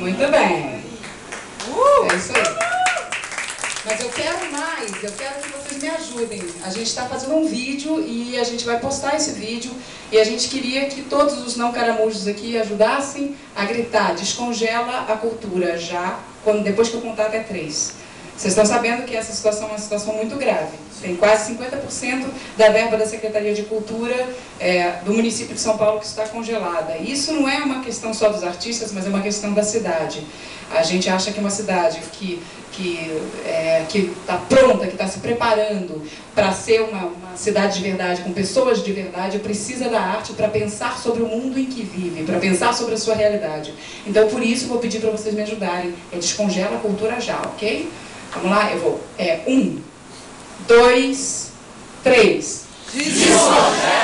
Muito bem. É isso aí. Mas eu quero mais, eu quero que vocês me ajudem. A gente está fazendo um vídeo e a gente vai postar esse vídeo e a gente queria que todos os não caramujos aqui ajudassem a gritar: descongela a cultura já, depois que eu contar até 3. Vocês estão sabendo que essa situação é uma situação muito grave. Tem quase 50% da verba da Secretaria de Cultura do município de São Paulo que está congelada. Isso não é uma questão só dos artistas, mas é uma questão da cidade. A gente acha que é uma cidade que está pronta, que está se preparando para ser uma cidade de verdade, com pessoas de verdade, precisa da arte para pensar sobre o mundo em que vive, para pensar sobre a sua realidade. Então, por isso, vou pedir para vocês me ajudarem. Descongela a cultura já, ok? Vamos lá? Eu vou. 1, 2, 3. Descongela!